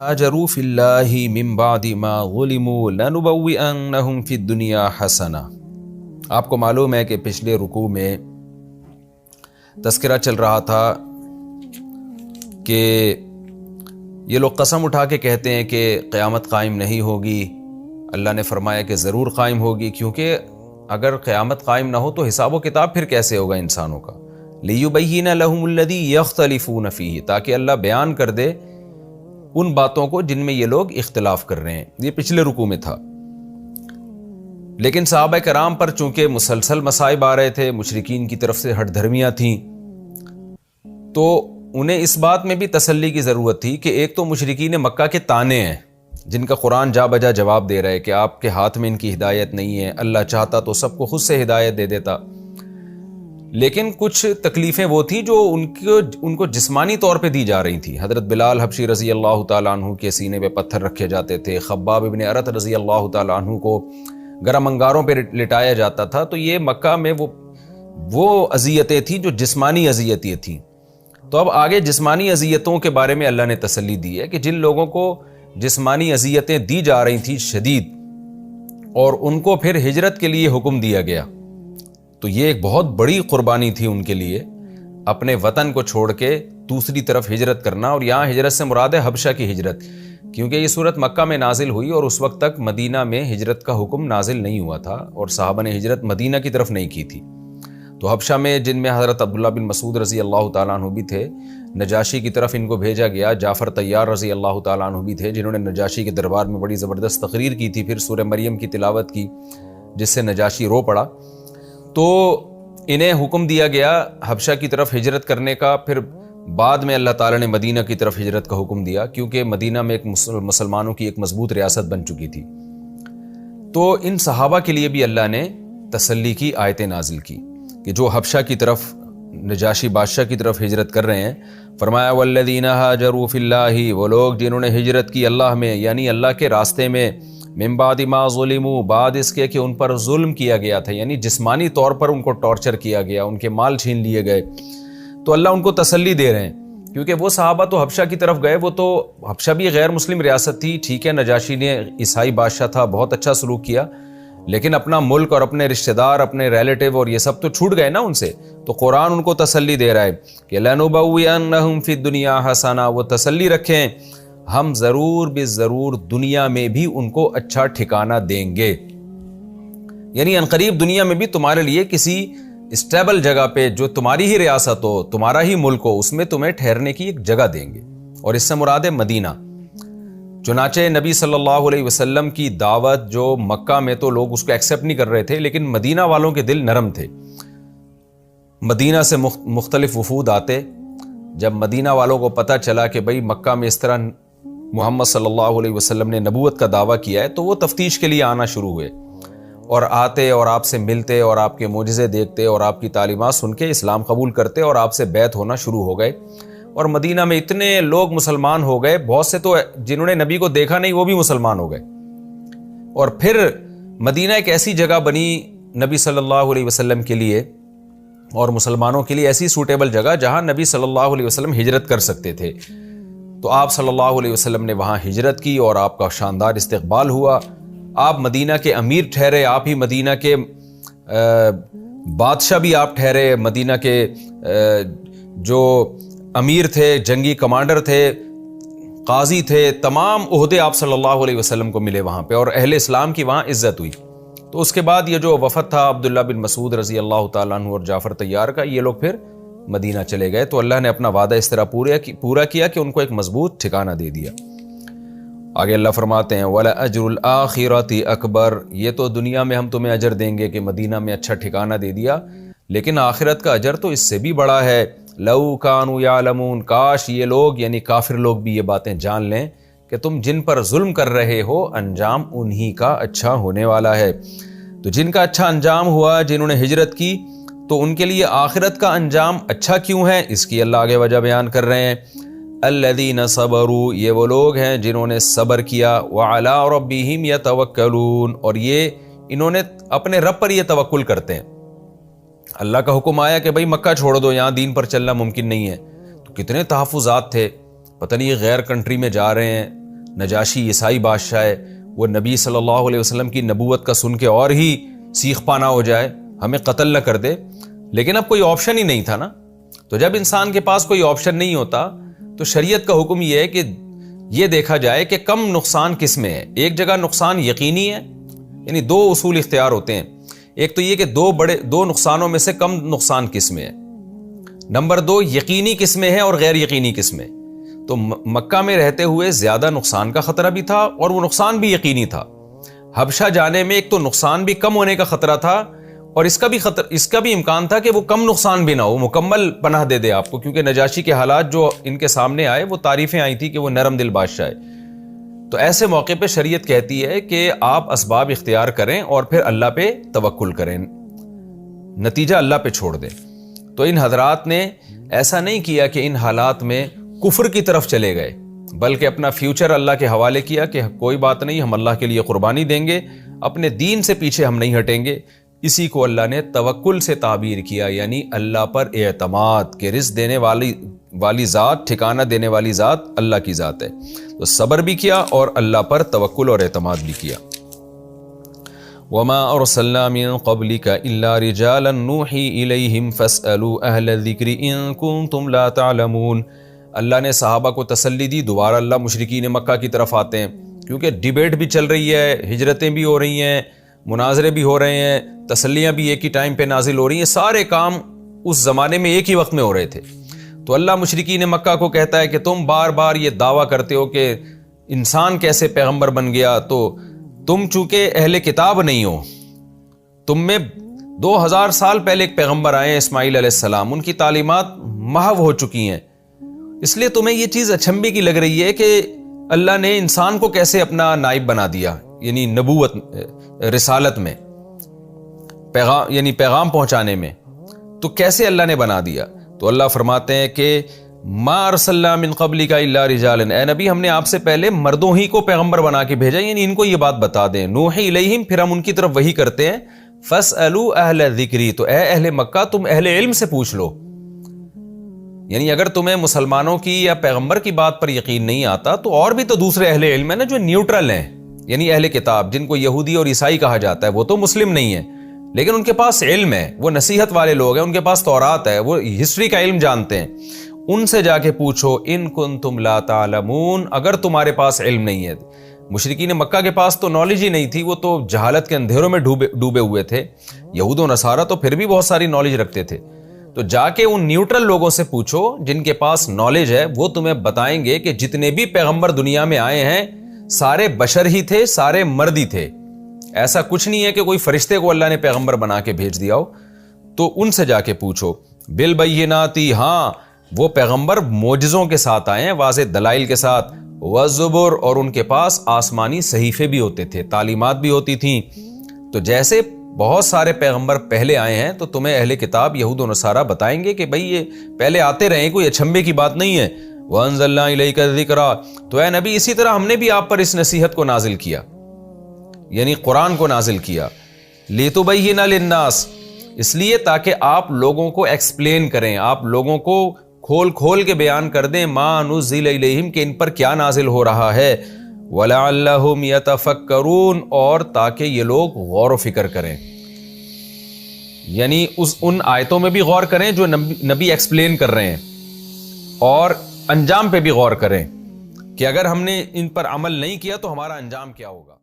هاجروا في الله من بعد ما ظلموا لنبوئنهم في الدنيا حسنہ۔ آپ کو معلوم ہے کہ پچھلے رکوع میں تذکرہ چل رہا تھا کہ یہ لوگ قسم اٹھا کے کہتے ہیں کہ قیامت قائم نہیں ہوگی۔ اللہ نے فرمایا کہ ضرور قائم ہوگی، کیونکہ اگر قیامت قائم نہ ہو تو حساب و کتاب پھر کیسے ہوگا انسانوں کا۔ لِيُبَيِّنَ لَهُمُ الَّذِي يَخْتَلِفُونَ فِيهِ، تاکہ اللہ بیان کر دے ان باتوں کو جن میں یہ لوگ اختلاف کر رہے ہیں۔ یہ پچھلے رکوع میں تھا، لیکن صحابہ کرام پر چونکہ مسلسل مصائب آ رہے تھے، مشرکین کی طرف سے ہٹ دھرمیاں تھیں، تو انہیں اس بات میں بھی تسلی کی ضرورت تھی کہ ایک تو مشرکین مکہ کے طعنے ہیں جن کا قرآن جا بجا جواب دے رہا ہے کہ آپ کے ہاتھ میں ان کی ہدایت نہیں ہے، اللہ چاہتا تو سب کو خود سے ہدایت دے دیتا۔ لیکن کچھ تکلیفیں وہ تھیں جو ان کو جسمانی طور پہ دی جا رہی تھیں۔ حضرت بلال حبشی رضی اللہ تعالیٰ عنہ کے سینے پہ پتھر رکھے جاتے تھے، خباب ابن ارت رضی اللہ تعالیٰ عنہ کو گرم انگاروں پہ لٹایا جاتا تھا۔ تو یہ مکہ میں وہ اذیتیں تھیں جو جسمانی اذیتیں تھیں۔ تو اب آگے جسمانی اذیتوں کے بارے میں اللہ نے تسلی دی ہے کہ جن لوگوں کو جسمانی اذیتیں دی جا رہی تھیں شدید، اور ان کو پھر ہجرت کے لیے حکم دیا گیا، تو یہ ایک بہت بڑی قربانی تھی ان کے لیے، اپنے وطن کو چھوڑ کے دوسری طرف ہجرت کرنا۔ اور یہاں ہجرت سے مراد ہے حبشہ کی ہجرت، کیونکہ یہ صورت مکہ میں نازل ہوئی اور اس وقت تک مدینہ میں ہجرت کا حکم نازل نہیں ہوا تھا، اور صحابہ نے ہجرت مدینہ کی طرف نہیں کی تھی۔ تو حبشہ میں، جن میں حضرت عبداللہ بن مسعود رضی اللہ تعالیٰ عنہ بھی تھے، نجاشی کی طرف ان کو بھیجا گیا، جعفر طیار رضی اللہ تعالیٰ عنہ بھی تھے جنہوں نے نجاشی کے دربار میں بڑی زبردست تقریر کی تھی، پھر سورہ مریم کی تلاوت کی جس سے نجاشی رو پڑا۔ تو انہیں حکم دیا گیا حبشہ کی طرف ہجرت کرنے کا، پھر بعد میں اللہ تعالیٰ نے مدینہ کی طرف ہجرت کا حکم دیا، کیونکہ مدینہ میں ایک مسلمانوں کی ایک مضبوط ریاست بن چکی تھی۔ تو ان صحابہ کے لیے بھی اللہ نے تسلی کی آیتیں نازل کی کہ جو حبشہ کی طرف، نجاشی بادشاہ کی طرف ہجرت کر رہے ہیں، فرمایا والذین ہاجروا فی اللہ، وہ لوگ جنہوں نے ہجرت کی اللہ میں، یعنی اللہ کے راستے میں، من بعد ما ظلموا، بعد اس کے کہ ان پر ظلم کیا گیا تھا، یعنی جسمانی طور پر ان کو ٹارچر کیا گیا، ان کے مال چھین لیے گئے، تو اللہ ان کو تسلی دے رہے ہیں، کیونکہ وہ صحابہ تو حبشہ کی طرف گئے، وہ تو حبشہ بھی غیر مسلم ریاست تھی، ٹھیک ہے نجاشی نے عیسائی بادشاہ تھا، بہت اچھا سلوک کیا، لیکن اپنا ملک اور اپنے رشتہ دار، اپنے ریلیٹیو اور یہ سب تو چھوٹ گئے نا ان سے۔ تو قرآن ان کو تسلی دے رہا ہے کہ لَنُبَوِّئَنَّهُمْ فِي الدُّنْيَا حَسَنَةً، وہ تسلی رکھیں ہم ضرور ضرور دنیا میں بھی ان کو اچھا ٹھکانہ دیں گے، یعنی عنقریب دنیا میں بھی تمہارے لیے کسی اسٹیبل جگہ پہ جو تمہاری ہی ریاست ہو، تمہارا ہی ملک ہو، اس میں تمہیں ٹھہرنے کی ایک جگہ دیں گے، اور اس سے مراد ہے مدینہ۔ چنانچہ نبی صلی اللہ علیہ وسلم کی دعوت جو مکہ میں تو لوگ اس کو ایکسیپٹ نہیں کر رہے تھے، لیکن مدینہ والوں کے دل نرم تھے، مدینہ سے مختلف وفود آتے۔ جب مدینہ والوں کو پتہ چلا کہ بھئی مکہ میں اس طرح محمد صلی اللہ علیہ وسلم نے نبوت کا دعویٰ کیا ہے، تو وہ تفتیش کے لیے آنا شروع ہوئے، اور آتے اور آپ سے ملتے اور آپ کے معجزے دیکھتے اور آپ کی تعلیمات سن کے اسلام قبول کرتے اور آپ سے بیعت ہونا شروع ہو گئے۔ اور مدینہ میں اتنے لوگ مسلمان ہو گئے، بہت سے تو جنہوں نے نبی کو دیکھا نہیں وہ بھی مسلمان ہو گئے۔ اور پھر مدینہ ایک ایسی جگہ بنی نبی صلی اللہ علیہ وسلم کے لیے اور مسلمانوں کے لیے، ایسی سوٹیبل جگہ جہاں نبی صلی اللہ علیہ وسلم ہجرت کر سکتے تھے۔ تو آپ صلی اللہ علیہ وسلم نے وہاں ہجرت کی اور آپ کا شاندار استقبال ہوا، آپ مدینہ کے امیر ٹھہرے، آپ ہی مدینہ کے بادشاہ بھی آپ ٹھہرے، مدینہ کے جو امیر تھے، جنگی کمانڈر تھے، قاضی تھے، تمام عہدے آپ صلی اللہ علیہ وسلم کو ملے وہاں پہ، اور اہل اسلام کی وہاں عزت ہوئی۔ تو اس کے بعد یہ جو وفد تھا عبداللہ بن مسعود رضی اللہ تعالیٰ عنہ اور جعفر طیار کا، یہ لوگ پھر مدینہ چلے گئے۔ تو اللہ نے اپنا وعدہ اس طرح پورا کیا کہ ان کو ایک مضبوط ٹھکانہ دے دیا۔ آگے اللہ فرماتے ہیں وَلَأَجْرُ الْآخِرَةِ أَكْبَرُ، یہ تو دنیا میں ہم تمہیں اجر دیں گے کہ مدینہ میں اچھا ٹھکانہ دے دیا، لیکن آخرت کا اجر تو اس سے بھی بڑا ہے۔ لَوْ كَانُوا يَعْلَمُونَ، کاش یہ لوگ یعنی کافر لوگ بھی یہ باتیں جان لیں کہ تم جن پر ظلم کر رہے ہو انجام انہی کا اچھا ہونے والا ہے۔ تو جن کا اچھا انجام ہوا، جنہوں نے ہجرت کی، تو ان کے لیے آخرت کا انجام اچھا کیوں ہے، اس کی اللہ آگے وجہ بیان کر رہے ہیں۔ الذین صبروا، یہ وہ لوگ ہیں جنہوں نے صبر کیا، وعلی ربہم یتوکلون، اور یہ انہوں نے اپنے رب پر یہ توکل کرتے ہیں۔ اللہ کا حکم آیا کہ بھئی مکہ چھوڑ دو، یہاں دین پر چلنا ممکن نہیں ہے، تو کتنے تحفظات تھے، پتہ نہیں یہ غیر کنٹری میں جا رہے ہیں، نجاشی عیسائی بادشاہ ہے، وہ نبی صلی اللہ علیہ وسلم کی نبوت کا سن کے اور ہی سیخ پانا ہو جائے، ہمیں قتل نہ کر دے، لیکن اب کوئی آپشن ہی نہیں تھا نا۔ تو جب انسان کے پاس کوئی آپشن نہیں ہوتا تو شریعت کا حکم یہ ہے کہ یہ دیکھا جائے کہ کم نقصان کس میں ہے۔ ایک جگہ نقصان یقینی ہے، یعنی دو اصول اختیار ہوتے ہیں، ایک تو یہ کہ دو نقصانوں میں سے کم نقصان کس میں ہے، نمبر دو یقینی کس میں ہے اور غیر یقینی کس میں۔ تو مکہ میں رہتے ہوئے زیادہ نقصان کا خطرہ بھی تھا اور وہ نقصان بھی یقینی تھا۔ حبشہ جانے میں ایک تو نقصان بھی کم ہونے کا خطرہ تھا اور اس کا بھی امکان تھا کہ وہ کم نقصان بھی نہ ہو، مکمل پناہ دے دے آپ کو، کیونکہ نجاشی کے حالات جو ان کے سامنے آئے وہ تعریفیں آئی تھی کہ وہ نرم دل بادشاہ ہے۔ تو ایسے موقع پہ شریعت کہتی ہے کہ آپ اسباب اختیار کریں اور پھر اللہ پہ توکل کریں، نتیجہ اللہ پہ چھوڑ دیں۔ تو ان حضرات نے ایسا نہیں کیا کہ ان حالات میں کفر کی طرف چلے گئے، بلکہ اپنا فیوچر اللہ کے حوالے کیا کہ کوئی بات نہیں، ہم اللہ کے لیے قربانی دیں گے، اپنے دین سے پیچھے ہم نہیں ہٹیں گے۔ اسی کو اللہ نے توکل سے تعبیر کیا، یعنی اللہ پر اعتماد، کہ رزق دینے والی ذات، ٹھکانہ دینے والی ذات اللہ کی ذات ہے۔ تو صبر بھی کیا اور اللہ پر توکل اور اعتماد بھی کیا۔ وما ارسلنا من قبلك الا رجالا نوحي اليهم فاسالوا اهل الذكر ان كنتم لا تعلمون۔ اللہ نے صحابہ کو تسلی دی، دوبارہ اللہ مشرکین مکہ کی طرف آتے ہیں، کیونکہ ڈیبیٹ بھی چل رہی ہے، ہجرتیں بھی ہو رہی ہیں، مناظرے بھی ہو رہے ہیں، تسلیاں بھی ایک ہی ٹائم پہ نازل ہو رہی ہیں، سارے کام اس زمانے میں ایک ہی وقت میں ہو رہے تھے۔ تو اللہ مشرکین مکہ کو کہتا ہے کہ تم بار بار یہ دعویٰ کرتے ہو کہ انسان کیسے پیغمبر بن گیا، تو تم چونکہ اہل کتاب نہیں ہو، تم میں 2000 سال پہلے ایک پیغمبر آئے ہیں اسماعیل علیہ السلام، ان کی تعلیمات محو ہو چکی ہیں، اس لیے تمہیں یہ چیز اچنبھے کی لگ رہی ہے کہ اللہ نے انسان کو کیسے اپنا نائب بنا دیا، یعنی نبوت، رسالت میں، پیغام پہنچانے میں، تو کیسے اللہ نے بنا دیا۔ تو اللہ فرماتے ہیں کہ ما ارسلنا من قبلک الا رجالا، اے نبی ہم نے آپ سے پہلے مردوں ہی کو پیغمبر بنا کے بھیجا، یعنی ان کو یہ بات بتا دیں، نوحی الیہم، پھر ہم ان کی طرف وحی کرتے ہیں، فاسألوا اہل الذکر، تو اے اہل مکہ تم اہل علم سے پوچھ لو، یعنی اگر تمہیں مسلمانوں کی یا پیغمبر کی بات پر یقین نہیں آتا تو اور بھی تو دوسرے اہل علم ہیں نا جو نیوٹرل ہیں، یعنی اہل کتاب، جن کو یہودی اور عیسائی کہا جاتا ہے، وہ تو مسلم نہیں ہے لیکن ان کے پاس علم ہے، وہ نصیحت والے لوگ ہیں، ان کے پاس تورات ہے، وہ ہسٹری کا علم جانتے ہیں، ان سے جا کے پوچھو، ان کنتم لا تعلمون، اگر تمہارے پاس علم نہیں ہے۔ مشرکین مکہ کے پاس تو نالج ہی نہیں تھی، وہ تو جہالت کے اندھیروں میں ڈوبے ہوئے تھے، یہود و نصارہ تو پھر بھی بہت ساری نالج رکھتے تھے۔ تو جا کے ان نیوٹرل لوگوں سے پوچھو جن کے پاس نالج ہے، وہ تمہیں بتائیں گے کہ جتنے بھی پیغمبر دنیا میں آئے ہیں سارے بشر ہی تھے، سارے مرد ہی تھے، ایسا کچھ نہیں ہے کہ کوئی فرشتے کو اللہ نے پیغمبر بنا کے بھیج دیا ہو۔ تو ان سے جا کے پوچھو، بالبینات، ہاں وہ پیغمبر معجزوں کے ساتھ آئے ہیں، واضح دلائل کے ساتھ، والزبر، اور ان کے پاس آسمانی صحیفے بھی ہوتے تھے، تعلیمات بھی ہوتی تھیں۔ تو جیسے بہت سارے پیغمبر پہلے آئے ہیں تو تمہیں اہل کتاب یہود و نصارہ بتائیں گے کہ بھئی یہ پہلے آتے رہے، کوئی اچنبھے کی بات نہیں ہے۔ وَأَنزَلْنَا إِلَيْكَ الذِّكْرَ، تو اے نبی اسی طرح ہم نے بھی آپ پر اس نصیحت کو نازل کیا، یعنی قرآن کو نازل کیا، لِتُبَيِّنَ لِلنَّاسِ، اس لیے تاکہ آپ لوگوں کو ایکسپلین کریں، آپ لوگوں کو کھول کے بیان کر دیں، مَا نُزِّلَ إِلَيْهِمْ، کہ ان پر کیا نازل ہو رہا ہے، وَلَعَلَّهُمْ يَتَفَكَّرُونَ، اور تاکہ یہ لوگ غور و فکر کریں، یعنی ان آیتوں میں بھی غور کریں جو نبی ایکسپلین کر رہے ہیں، اور انجام پہ بھی غور کریں کہ اگر ہم نے ان پر عمل نہیں کیا تو ہمارا انجام کیا ہوگا۔